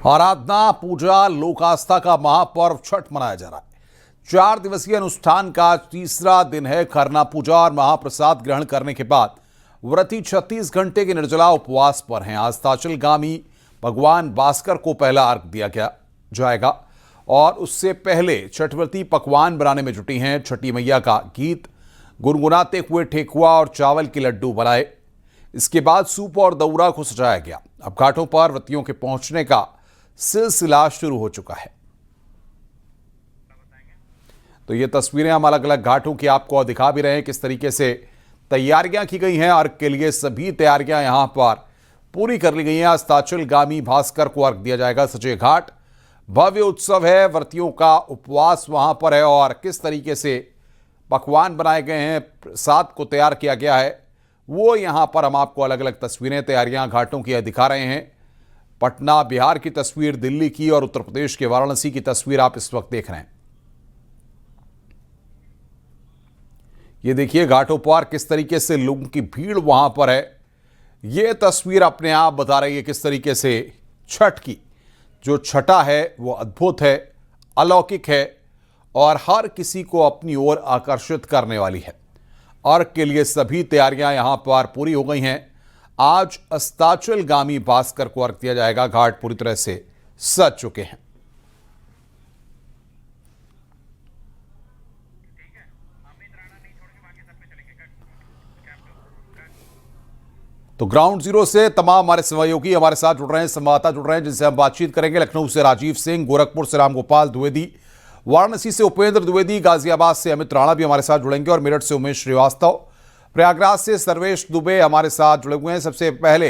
आराधना, पूजा, लोक आस्था का महापर्व छठ मनाया जा रहा है। 4 दिवसीय अनुष्ठान का तीसरा दिन है। खरना पूजा और महाप्रसाद ग्रहण करने के बाद व्रती 36 घंटे के निर्जला उपवास पर हैं। अस्ताचलगामी भगवान भास्कर को पहला अर्घ दिया जाएगा और उससे पहले छठव्रती पकवान बनाने में जुटी हैं। छठी मैया का गीत गुनगुनाते हुए ठेकुआ और चावल के लड्डू बनाए। इसके बाद सूप और दौरा को सजाया गया। अब घाटों पर व्रतियों के पहुंचने का सिलसिला शुरू हो चुका है। तो ये तस्वीरें हम अलग अलग घाटों की आपको दिखा भी रहे हैं, किस तरीके से तैयारियां की गई हैं। अर्घ के लिए सभी तैयारियां यहां पर पूरी कर ली गई हैं। अस्ताचलगामी भास्कर को अर्घ दिया जाएगा। सजे घाट भव्य उत्सव है। व्रतियों का उपवास वहां पर है और किस तरीके से पकवान बनाए गए हैं, प्रसाद को तैयार किया गया है, वो यहां पर हम आपको अलग अलग तस्वीरें तैयारियां घाटों की दिखा रहे हैं। पटना बिहार की तस्वीर, दिल्ली की और उत्तर प्रदेश के वाराणसी की तस्वीर आप इस वक्त देख रहे हैं। ये देखिए घाटों पर किस तरीके से लोगों की भीड़ वहां पर है। ये तस्वीर अपने आप बता रही है किस तरीके से छठ की जो छठा है वो अद्भुत है, अलौकिक है और हर किसी को अपनी ओर आकर्षित करने वाली है। अर्घ के लिए सभी तैयारियां यहां पर पूरी हो गई हैं। आज अस्ताचलगामी भास्कर को अर्घ दिया जाएगा। घाट पूरी तरह से सज चुके हैं। तो ग्राउंड जीरो से तमाम हमारे सहयोगी हमारे साथ जुड़ रहे हैं, संवाददाता जुड़ रहे हैं, जिनसे हम बातचीत करेंगे। लखनऊ से राजीव सिंह, गोरखपुर से रामगोपाल द्विवेदी, वाराणसी से उपेंद्र द्विवेदी, गाजियाबाद से अमित राणा भी हमारे साथ जुड़ेंगे और मेरठ से उमेश श्रीवास्तव, प्रयागराज से सर्वेश दुबे हमारे साथ जुड़े हुए हैं। सबसे पहले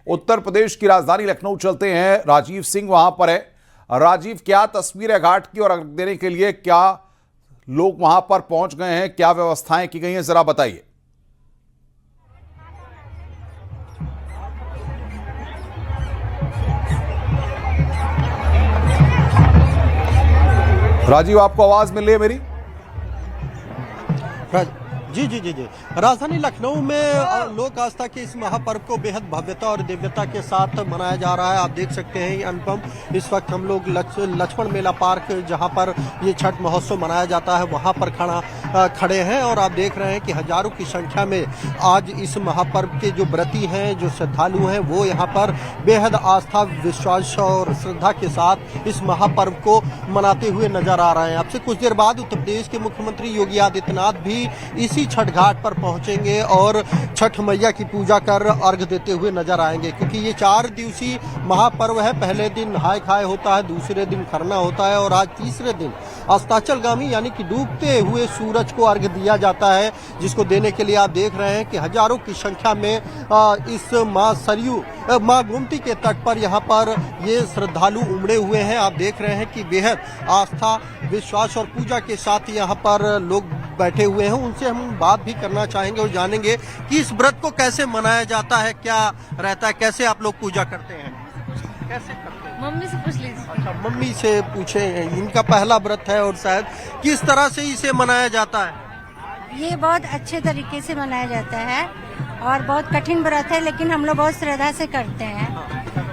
उत्तर प्रदेश की राजधानी लखनऊ चलते हैं। राजीव सिंह वहां पर है। राजीव, क्या तस्वीर है घाट की और अर्घ देने के लिए क्या लोग वहां पर पहुंच गए हैं, क्या व्यवस्थाएं की गई हैं, जरा बताइए। राजीव, आपको आवाज मिल रही है मेरी? जी। राजधानी लखनऊ में लोक आस्था के इस महापर्व को बेहद भव्यता और दिव्यता के साथ मनाया जा रहा है। आप देख सकते हैं अनुपम, इस वक्त हम लोग लक्ष्मण मेला पार्क जहां पर ये छठ महोत्सव मनाया जाता है वहां पर खड़े हैं और आप देख रहे हैं कि हजारों की संख्या में आज इस महापर्व के जो व्रती हैं, जो श्रद्धालु हैं, वो यहाँ पर बेहद आस्था, विश्वास और श्रद्धा के साथ इस महापर्व को मनाते हुए नजर आ रहे हैं। अब से कुछ देर बाद उत्तर प्रदेश के मुख्यमंत्री योगी आदित्यनाथ भी इसी छठ घाट पर पहुंचेंगे और छठ मैया की पूजा कर अर्घ देते हुए नजर आएंगे, क्योंकि ये 4 दिवसीय महापर्व है। पहले दिन नहाय खाए होता है, दूसरे दिन खरना होता है और आज तीसरे दिन अस्ताचलगामी यानी कि डूबते हुए सूरज को अर्घ दिया जाता है, जिसको देने के लिए आप देख रहे हैं कि हजारों की संख्या में इस मां गोमती के तट पर यहाँ पर ये श्रद्धालु उमड़े हुए हैं। आप देख रहे हैं कि बेहद आस्था, विश्वास और पूजा के साथ यहाँ पर लोग बैठे हुए हैं। उनसे हम बात भी करना चाहेंगे और जानेंगे कि इस व्रत को कैसे मनाया जाता है, क्या रहता है, कैसे आप लोग पूजा करते हैं, कैसे करते हैं। मम्मी से पूछ लीजिए। अच्छा, मम्मी से पूछे। इनका पहला व्रत है और शायद किस तरह से इसे मनाया जाता है? ये बहुत अच्छे तरीके से मनाया जाता है और बहुत कठिन व्रत है, लेकिन हम लोग बहुत श्रद्धा से करते हैं।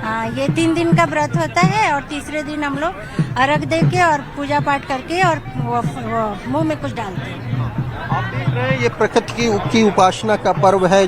हाँ, ये 3 दिन का व्रत होता है और तीसरे दिन हम लोग अर्घ दे के और पूजा पाठ करके और मुंह में कुछ डालते हैं। आप देख रहे हैं ये प्रकृति की उपासना का पर्व है,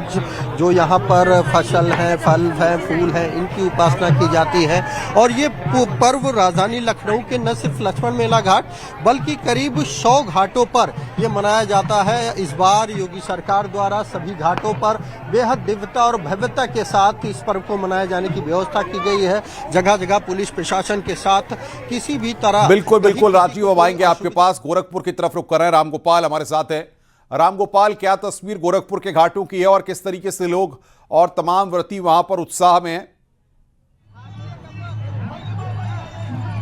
जो यहाँ पर फसल है, फल है, फूल है, इनकी उपासना की जाती है। और ये पर्व राजधानी लखनऊ के न सिर्फ लक्ष्मण मेला घाट बल्कि करीब 100 घाटों पर ये मनाया जाता है। इस बार योगी सरकार द्वारा सभी घाटों पर बेहद दिव्यता और भव्यता के साथ इस पर्व को मनाए जाने की व्यवस्था की गई है। जगह जगह पुलिस प्रशासन के साथ किसी भी तरह। बिल्कुल राजीव, अब आएंगे आपके पास। गोरखपुर की तरफ रुक कर रहे हैं, रामगोपाल हमारे साथ है। रामगोपाल, क्या तस्वीर गोरखपुर के घाटों की है और किस तरीके से लोग और तमाम व्रती वहां पर उत्साह में हैं?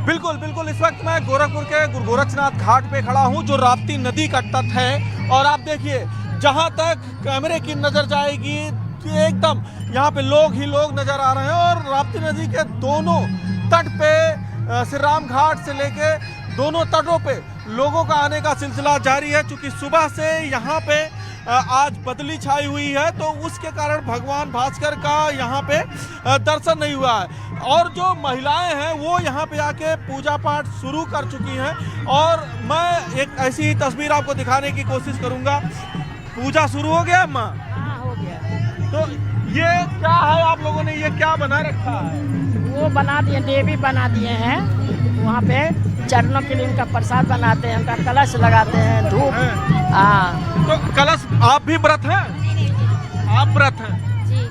बिल्कुल इस वक्त मैं गोरखपुर के गुरु गोरक्षनाथ घाट पे खड़ा हूं, जो राप्ती नदी का तट है। और आप देखिए, जहां तक कैमरे की नजर जाएगी एकदम यहाँ पे लोग ही लोग नजर आ रहे हैं और राप्ती नदी के दोनों तट पे श्री राम घाट से लेके दोनों तटों पे लोगों का आने का सिलसिला जारी है। चूंकि सुबह से यहाँ पे आज बदली छाई हुई है, तो उसके कारण भगवान भास्कर का यहाँ पे दर्शन नहीं हुआ है। और जो महिलाएं हैं वो यहाँ पे आके पूजा पाठ शुरू कर चुकी हैं। और मैं एक ऐसी ही तस्वीर आपको दिखाने की कोशिश करूँगा। पूजा शुरू हो गया अम्मा? हाँ, हो गया। तो ये क्या है, आप लोगों ने ये क्या बना रखा है? वो बना दिए, देवी बना दिए हैं। वहाँ पे चरणों के लिए उनका प्रसाद बनाते हैं, उनका कलश लगाते हैं, धूप। हाँ। तो कलश, आप भी व्रत हैं? आप व्रत हैं जी।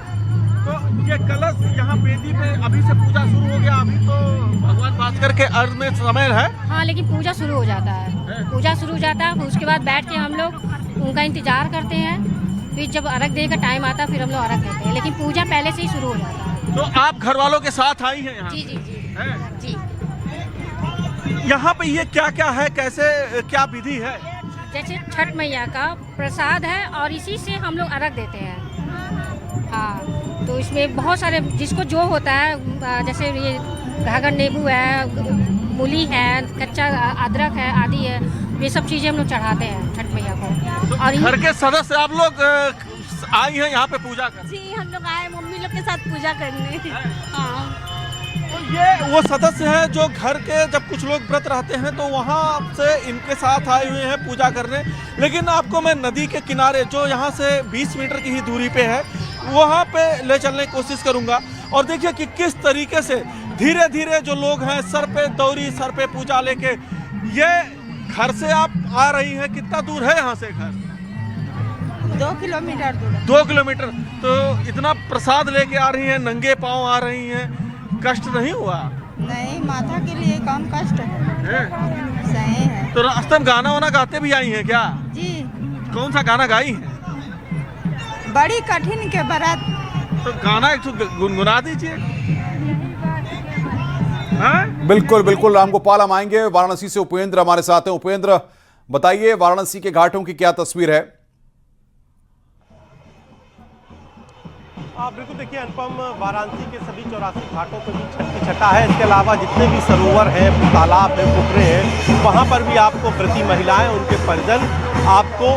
तो ये कलश यहाँ बेदी पे अभी से पूजा शुरू हो गया। अभी तो भगवान भास्कर के अर्घ में समय है। हाँ, लेकिन पूजा शुरू हो जाता है। पूजा शुरू हो जाता है, उसके बाद बैठ के हम लोग उनका इंतजार करते हैं। फिर जब अर्घ देने का टाइम आता है फिर हम लोग अर्घ देते हैं, लेकिन पूजा पहले से ही शुरू हो जाता है। तो आप घर वालों के साथ आई हैं यहाँ? जी जी जी हैं? जी। यहाँ पे ये क्या क्या है, कैसे क्या विधि है? जैसे छठ मैया का प्रसाद है और इसी से हम लोग अर्घ देते हैं। हाँ, तो इसमें बहुत सारे जिसको जो होता है, जैसे ये घाघर नींबू है, मूली है, कच्चा अदरक है, आदि है, ये सब चीज़ें हम लोग चढ़ाते हैं छठ मैया को। तो और घर के सदस्य आप लोग आई हैं यहाँ पे पूजा कर? जी, हम लोग आए मम्मी लोग के साथ पूजा करने। हाँ। तो ये वो सदस्य हैं जो घर के, जब कुछ लोग व्रत रहते हैं तो वहाँ से इनके साथ आए हुए हैं पूजा करने। लेकिन आपको मैं नदी के किनारे, जो यहाँ से 20 मीटर की ही दूरी पे है, वहाँ पे ले चलने की कोशिश करूँगा। और देखिए कि किस तरीके से धीरे धीरे जो लोग हैं सर पे दौरी, सर पे पूजा लेके, ये घर से आप आ रही हैं। कितना दूर है यहाँ से घर? 2 किलोमीटर दूर। 2 किलोमीटर। तो इतना प्रसाद लेके आ रही हैं, नंगे पाँव आ रही हैं, कष्ट नहीं हुआ? नहीं, माता के लिए कम कष्ट है। सही है। तो रास्ते में गाना वाना गाते भी आई हैं क्या? जी। कौन सा गाना गाई हैं? बड़ी कठिन के व्रत। तो गाना एक गुनगुना दीजिए। हाँ? बिल्कुल बिल्कुल रामगोपाल, हम आएंगे। वाराणसी से उपेंद्र हमारे साथ हैं। उपेंद्र, बताइए वाराणसी के घाटों की क्या तस्वीर है? बिल्कुल, देखिए अनुपम, वाराणसी के सभी 84 घाटों पर भी छठ की छटा है। इसके अलावा जितने भी सरोवर हैं, तालाब हैं, पुकुरे हैं, वहाँ पर भी आपको व्रती महिलाएं, उनके परिजन आपको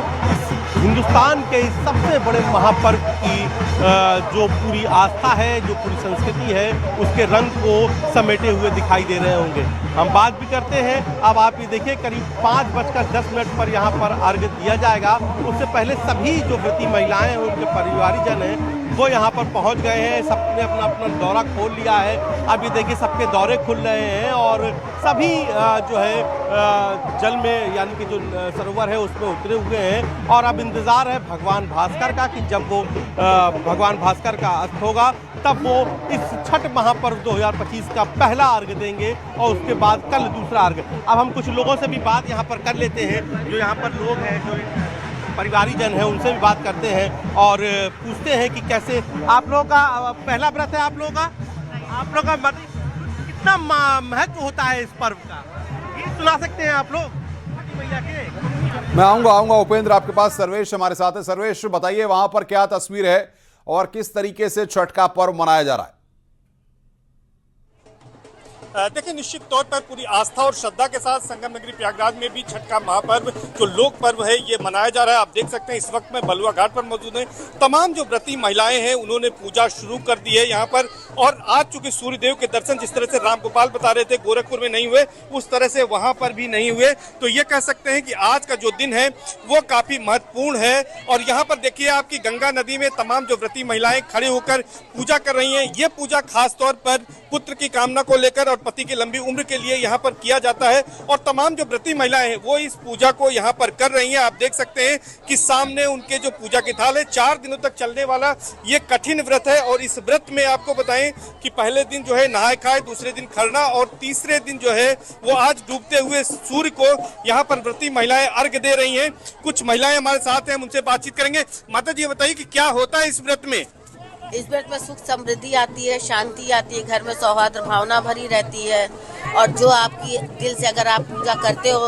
हिंदुस्तान के इस सबसे बड़े महापर्व की जो पूरी आस्था है, जो पूरी संस्कृति है, उसके रंग को समेटे हुए दिखाई दे रहे होंगे। हम बात भी करते हैं। अब आप ये देखिए, करीब 5:10 पर यहाँ पर अर्घ्य दिया जाएगा। उससे पहले सभी जो व्रती महिलाएं हैं, उनके परिवारीजन हैं, वो यहाँ पर पहुँच गए हैं। सबने अपना अपना दौरा खोल लिया है। अब ये देखिए, सबके दौरे खुल रहे हैं और सभी जो है जल में, यानी कि जो सरोवर है उसमें उतरे हुए हैं। और अब इंतज़ार है भगवान भास्कर का कि जब वो भगवान भास्कर का अस्त होगा तब वो इस छठ महापर्व 2025 का पहला अर्घ्य देंगे और उसके बाद कल दूसरा अर्घ्य। अब हम कुछ लोगों से भी बात यहाँ पर कर लेते हैं, जो यहाँ पर लोग हैं, जो परिवारीजन हैं, उनसे भी बात करते हैं और पूछते हैं कि कैसे आप लोगों का पहला व्रत है। आप लोगों का कितना महत्व होता है इस पर्व का, ये सुना सकते हैं आप लोग भैया के? मैं आऊंगा उपेंद्र आपके पास। सर्वेश हमारे साथ है। सर्वेश, बताइए वहां पर क्या तस्वीर है और किस तरीके से छठ का पर्व मनाया जा रहा है? देखिए, निश्चित तौर पर पूरी आस्था और श्रद्धा के साथ संगम नगरी प्रयागराज में भी छठ का महापर्व, जो लोक पर्व है, ये मनाया जा रहा है। आप देख सकते हैं इस वक्त मैं बलुआ घाट पर मौजूद है। तमाम जो व्रती महिलाएं हैं उन्होंने पूजा शुरू कर दी है यहाँ पर। और आज चूंकि सूर्यदेव के दर्शन जिस तरह से रामगोपाल बता रहे थे गोरखपुर में नहीं हुए, उस तरह से वहां पर भी नहीं हुए। तो ये कह सकते हैं कि आज का जो दिन है वो काफी महत्वपूर्ण है। और यहाँ पर देखिए, आपकी गंगा नदी में तमाम जो व्रती महिलाएं खड़े होकर पूजा कर रही हैं। ये पूजा खासतौर पर पुत्र की कामना को लेकर और पति की लंबी उम्र के लिए यहाँ पर किया जाता है। और तमाम जो व्रती महिलाएं हैं वो इस पूजा को यहाँ पर कर रही हैं। आप देख सकते हैं कि सामने उनके जो पूजा की थाल है, 4 दिनों तक चलने वाला ये कठिन व्रत है। और इस व्रत में आपको बताएं कि पहले दिन जो है नहाए खाए, दूसरे दिन खरना और तीसरे दिन जो है वो आज डूबते हुए सूर्य को यहाँ पर व्रती महिलाएं अर्घ्य दे रही हैं। कुछ महिलाएं हमारे साथ हैं, हम उनसे बातचीत करेंगे। माता जी, ये बताइए कि क्या होता है इस व्रत में? इस व्रत में सुख समृद्धि आती है, शांति आती है, घर में सौहार्द भावना भरी रहती है। और जो आपकी दिल से अगर आप पूजा करते हो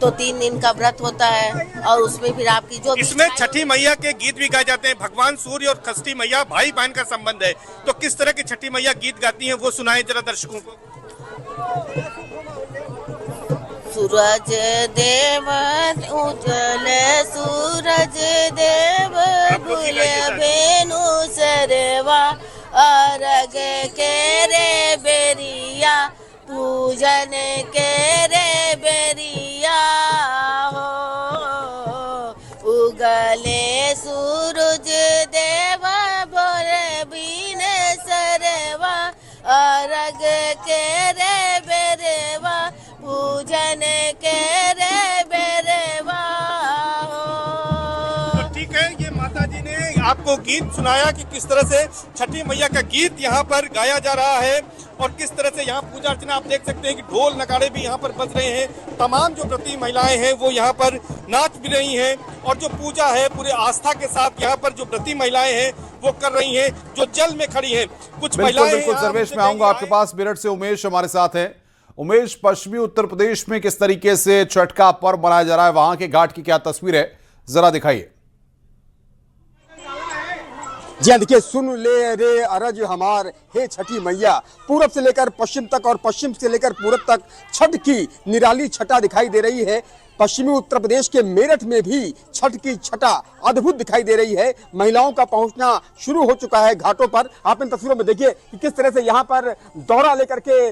तो 3 दिन का व्रत होता है। और उसमें फिर आपकी जो इसमें छठी मैया के गीत भी गाए जाते हैं। भगवान सूर्य और षष्ठी मैया भाई बहन का संबंध है। तो किस तरह की छठी मैया गीत गाती हैं वो सुनाएं जरा दर्शकों को। सूरज देव उजल सूरज देव बेरेवा अर्घ के रे बेरिया पूजन के रे बेरिया हो उगले सूरज देवा भोरे बीन सरवा अर्घ के रे बेरेवा पूजन के रे बेरेवा हो। तो ठीक है, ये माता जी ने आपको गीत सुनाया कि किस तरह से छठी मैया का गीत यहाँ पर गाया जा रहा है और किस तरह से यहाँ पूजा अर्चना आप देख सकते हैं कि ढोल नगाड़े भी यहाँ पर बज रहे हैं। तमाम जो व्रती महिलाएं हैं वो यहाँ पर नाच भी रही हैं और जो पूजा है पूरे आस्था के साथ यहाँ पर जो व्रती महिलाएं हैं वो कर रही हैं, जो जल में खड़ी हैं। कुछ महिलाएं बिल्कुल सर्वेश, मैं आऊंगा आपके पास। मेरठ से उमेश हमारे साथ हैं। उमेश, पश्चिमी उत्तर प्रदेश में किस तरीके से छठ का पर्व मनाया जा रहा है, वहां के घाट की क्या तस्वीर है, जरा दिखाइए। जी देखिए, सुन ले रे अरज हमार हे छठी मैया, पूरब से लेकर पश्चिम तक और पश्चिम से लेकर पूरब तक छठ की निराली छटा दिखाई दे रही है। पश्चिमी उत्तर प्रदेश के मेरठ में भी छठ की छटा अद्भुत दिखाई दे रही है। महिलाओं का पहुंचना शुरू हो चुका है घाटों पर। आप इन तस्वीरों में देखिए कि किस तरह से यहाँ पर दौरा लेकर के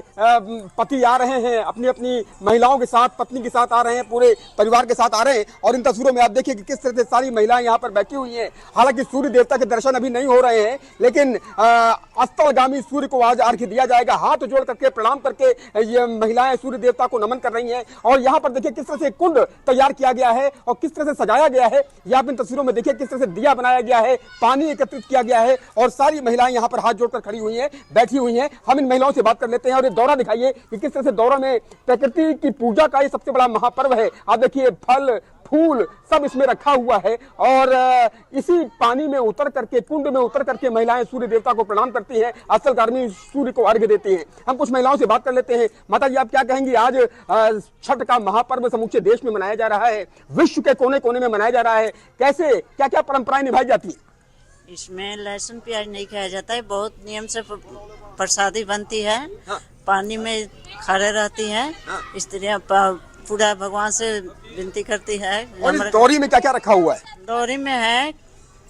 पति आ रहे हैं, अपनी अपनी महिलाओं के साथ, पत्नी के साथ आ रहे हैं, पूरे परिवार के साथ आ रहे हैं। और इन तस्वीरों में आप देखिए कि किस तरह से सारी महिलाएं यहाँ पर बैठी हुई हैं। हालांकि सूर्य देवता के दर्शन अभी नहीं हो रहे हैं, लेकिन अस्तागामी सूर्य को आज अर्घ्य दिया जाएगा। हाथ जोड़ करके प्रणाम करके ये महिलाएं सूर्य देवता को नमन कर रही हैं। और यहाँ पर देखिए किस तरह से कुंड तैयार किया गया है और किस तरह से सजाया गया है। ये आप इन तस्वीरों में देखिए किस तरह से दिया बनाया गया है, पानी एकत्रित किया गया है और सारी महिलाएं यहाँ पर हाथ जोड़कर खड़ी हुई हैं, बैठी हुई हैं। हम इन महिलाओं से बात कर लेते हैं और ये दौरा दिखाइए कि किस तरह से दौरा में प्रकृति की पूजा का ये सबसे बड़ा महापर्व है। आप देखिए फल फूल सब इसमें रखा हुआ है और इसी पानी में उतर करके, कुंड में उतर करके महिलाएं सूर्य देवता को प्रणाम करती हैं, अस्तागामी सूर्य को अर्घ्य देती हैं। हम कुछ महिलाओं से बात कर लेते हैं। माता जी, आप क्या कहेंगी? आज छठ का महापर्व समूचे देश में मनाया जा रहा है, विश्व के कोने कोने में मनाया जा रहा है। कैसे क्या क्या परंपराएं निभाई जाती है? इसमें लहसुन प्याज नहीं खाया जाता है, बहुत नियम से प्रसादी बनती है। हाँ। पानी में खड़े रहती हैं। हाँ। स्त्रियां पूरा भगवान से विनती करती है। और इस दौरी में क्या क्या रखा हुआ है? दौरी में है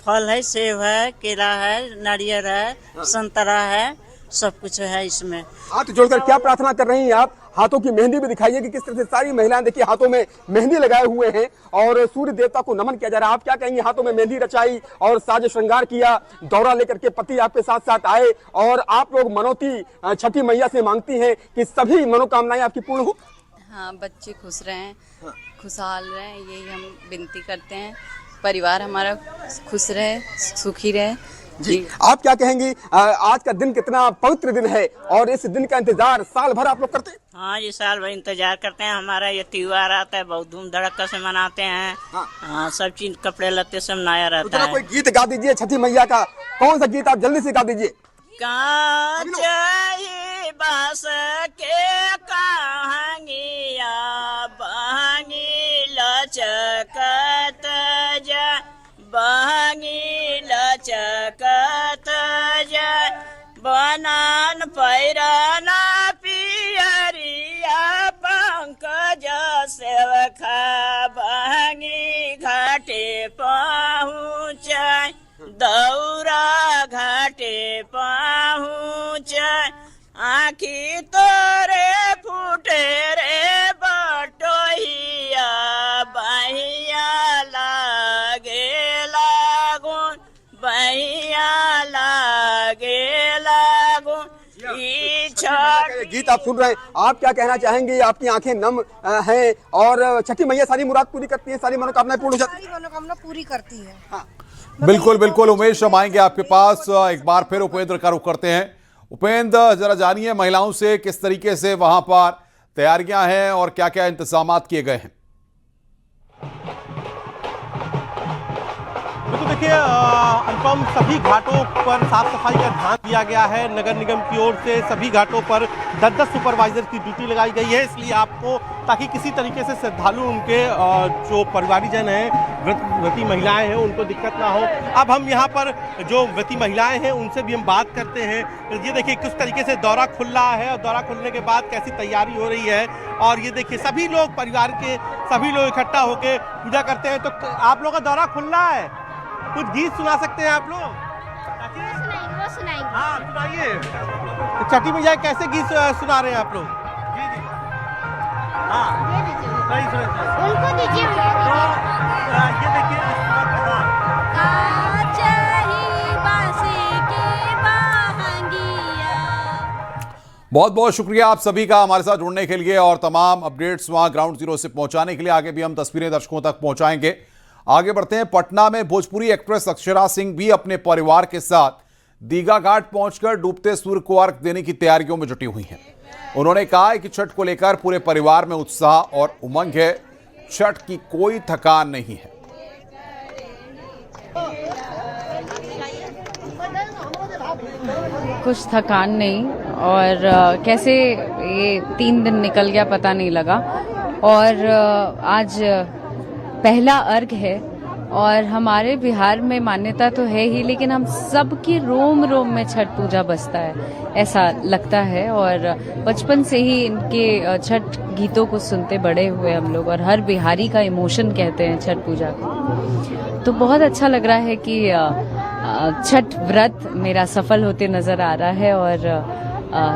फल है, सेब है, केला है, नारियल है, संतरा है, सब कुछ है इसमें। हाथ जोड़कर क्या प्रार्थना कर रही हैं आप? हाथों की मेहंदी भी दिखाइए कि किस तरह से सारी महिलाएं देखिए हाथों में मेहंदी लगाए हुए हैं और सूर्य देवता को नमन किया जा रहा है। आप क्या कहेंगे? हाथों में मेहंदी रचाई और साज श्रृंगार किया, दौरा लेकर के पति आपके साथ साथ आए और आप लोग मनौती छठी मैया से मांगती हैं कि सभी मनोकामनाएं आपकी पूर्ण हो। हाँ, बच्चे खुश रहें, खुशहाल रहें, यही हम विनती करते हैं। परिवार हमारा खुश रहे, सुखी रहे। जी, आप क्या कहेंगी? आज का दिन कितना पवित्र दिन है और इस दिन का इंतजार साल भर आप लोग करते हैं? हाँ, ये साल भर इंतजार करते हैं। हमारा ये त्योहार आता है, बहुत धूम धड़क्का से मनाते हैं। हाँ, सब चीज कपड़े लत्ते सब नया रहता है। कोई गीत गा दीजिए छठी मैया का। कौन सा गीत आप जल्दी से गा दीजिए? बास के कहांगिया बहंगी लचकत जा, बहंगी लचकत जा, बनान पैराना पियरिया पंकज सेवखा बहंगी घाटे पहुँचाय, दौरा घाटे पहुँच, आँखी तोरे फूटे रे बटोहिया, बहिया लागे लागुन, बहिया लागे लागुन। गीत आप सुन रहे हैं, आप क्या कहना चाहेंगे? आपकी आंखें नम हैं और छठी मैया सारी मुराद पूरी करती है, सारी मनोकामनाएं पूर्ण हो जाती है। सारी मनोकामना पूरी करती है। हाँ। बिल्कुल बिल्कुल उमेश, हम आएंगे आपके पास। एक बार फिर उपेंद्र का रुख करते हैं। उपेंद्र, जरा जानिए महिलाओं से किस तरीके से वहां पर तैयारियां हैं और क्या क्या इंतजामात किए गए हैं। तो देखिए अनुपम, सभी घाटों पर साफ सफाई का ध्यान दिया गया है। नगर निगम की ओर से सभी घाटों पर 10-10 सुपरवाइजर की ड्यूटी लगाई गई है, इसलिए आपको ताकि किसी तरीके से श्रद्धालु उनके जो परिवारीजन हैं, व्रती महिलाएं हैं, उनको दिक्कत ना हो। अब हम यहाँ पर जो व्रती महिलाएं हैं उनसे भी हम बात करते हैं। ये देखिए किस तरीके से दौरा खुल रहा है और दौरा खुलने के बाद कैसी तैयारी हो रही है। और ये देखिए सभी लोग, परिवार के सभी लोग इकट्ठा होकर पूजा करते हैं। तो आप लोगों का दौरा खुल रहा है, कुछ गीत सुना सकते हैं आप लोग? वो सुनाएंगे। हाँ सुनाइए। छठी मैया कैसे गीत सुना रहे हैं आप लोग? जी जी। हाँ सही सुना। उनको दीजिए। ये देखिए इस वक्त, हाँ बहुत बहुत शुक्रिया आप सभी का हमारे साथ जुड़ने के लिए और तमाम अपडेट्स वहां ग्राउंड जीरो से पहुंचाने के लिए। आगे भी हम तस्वीरें दर्शकों तक पहुंचाएंगे। आगे बढ़ते हैं। पटना में भोजपुरी एक्ट्रेस अक्षरा सिंह भी अपने परिवार के साथ दीघा घाट पहुंचकर डूबते सूर्य को अर्घ देने की तैयारियों में जुटी हुई हैं। उन्होंने कहा है कि छठ को लेकर पूरे परिवार में उत्साह और उमंग है। छठ की कोई थकान नहीं है। कुछ थकान नहीं और कैसे ये 3 दिन निकल गया पता नहीं लगा। और आज पहला अर्घ है और हमारे बिहार में मान्यता तो है ही, लेकिन हम सबकी रोम रोम में छठ पूजा बसता है ऐसा लगता है। और बचपन से ही इनके छठ गीतों को सुनते बड़े हुए हम लोग, और हर बिहारी का इमोशन कहते हैं छठ पूजा को। तो बहुत अच्छा लग रहा है कि छठ व्रत मेरा सफल होते नजर आ रहा है। और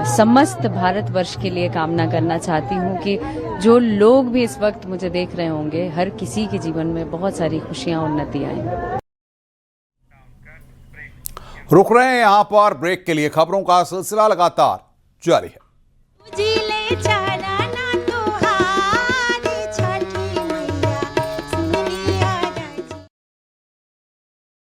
समस्त भारतवर्ष के लिए कामना करना चाहती हूँ कि जो लोग भी इस वक्त मुझे देख रहे होंगे, हर किसी के जीवन में बहुत सारी खुशियां उन्नति आए। रुक रहे हैं यहां पर ब्रेक के लिए। खबरों का सिलसिला लगातार जारी है।